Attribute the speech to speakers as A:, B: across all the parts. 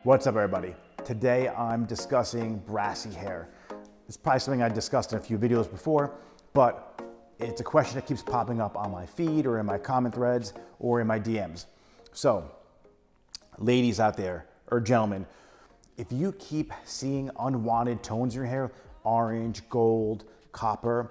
A: What's up, everybody? Today I'm discussing brassy hair. It's probably something I discussed in a few videos before, but it's a question that keeps popping up on my feed or in my comment threads or in my DMs. So, ladies out there, or gentlemen, if you keep seeing unwanted tones in your hair, orange, gold, copper,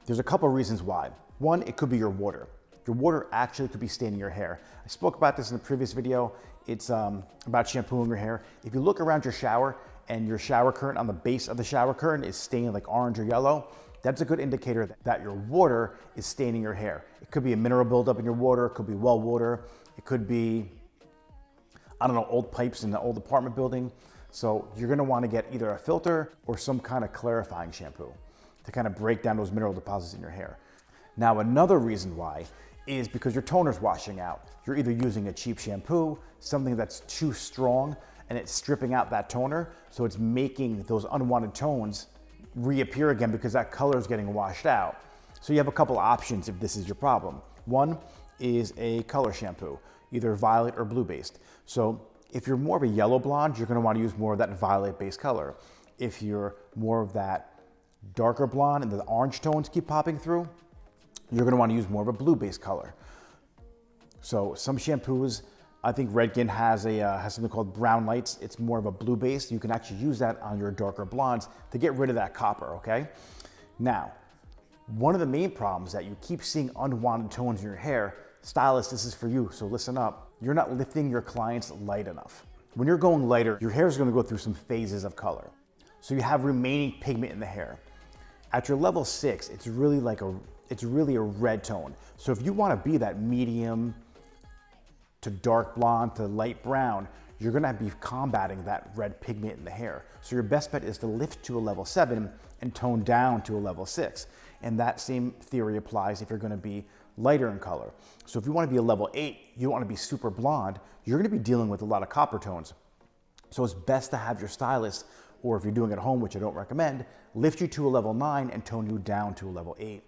A: there's a couple of reasons why. One, it could be your water. Your water actually could be staining your hair. I spoke about this in a previous video. It's about shampooing your hair. If you look around your shower and your shower curtain on the base of the shower curtain is stained like orange or yellow, that's a good indicator that your water is staining your hair. It could be a mineral buildup in your water, it could be well water, it could be, I don't know, old pipes in the old apartment building. So you're gonna wanna get either a filter or some kind of clarifying shampoo to kind of break down those mineral deposits in your hair. Now, another reason why is because your toner's washing out. You're either using a cheap shampoo, something that's too strong, and it's stripping out that toner, so it's making those unwanted tones reappear again because that color is getting washed out. So you have a couple options if this is your problem. One is a color shampoo, either violet or blue based. So if you're more of a yellow blonde, you're gonna wanna use more of that violet based color. If you're more of that darker blonde and the orange tones keep popping through, you're gonna wanna use more of a blue-based color. So some shampoos, I think Redken has something called Brown Lights. It's more of a blue base. You can actually use that on your darker blondes to get rid of that copper, okay? Now, one of the main problems that you keep seeing unwanted tones in your hair, stylists, this is for you, so listen up. You're not lifting your clients light enough. When you're going lighter, your hair is gonna go through some phases of color. So you have remaining pigment in the hair. At your level 6, it's really a red tone. So if you wanna be that medium to dark blonde to light brown, you're gonna be combating that red pigment in the hair. So your best bet is to lift to a level 7 and tone down to a level 6. And that same theory applies if you're gonna be lighter in color. So if you wanna be a level 8, you don't wanna be super blonde, you're gonna be dealing with a lot of copper tones. So it's best to have your stylist, or if you're doing it at home, which I don't recommend, lift you to a level 9 and tone you down to a level 8.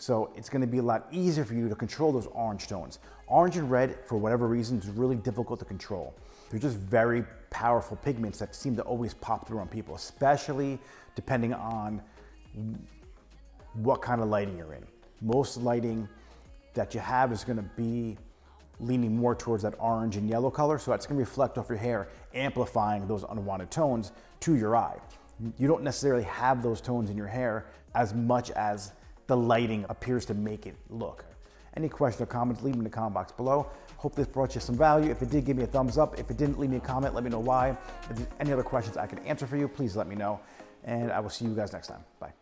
A: So it's gonna be a lot easier for you to control those orange tones. Orange and red, for whatever reason, is really difficult to control. They're just very powerful pigments that seem to always pop through on people, especially depending on what kind of lighting you're in. Most lighting that you have is gonna be leaning more towards that orange and yellow color, so that's gonna reflect off your hair, amplifying those unwanted tones to your eye. You don't necessarily have those tones in your hair as much as the lighting appears to make it look. Any questions or comments, leave them in the comment box below. Hope this brought you some value. If it did, give me a thumbs up. If it didn't, leave me a comment, let me know why. If there's any other questions I can answer for you, please let me know. And I will see you guys next time. Bye.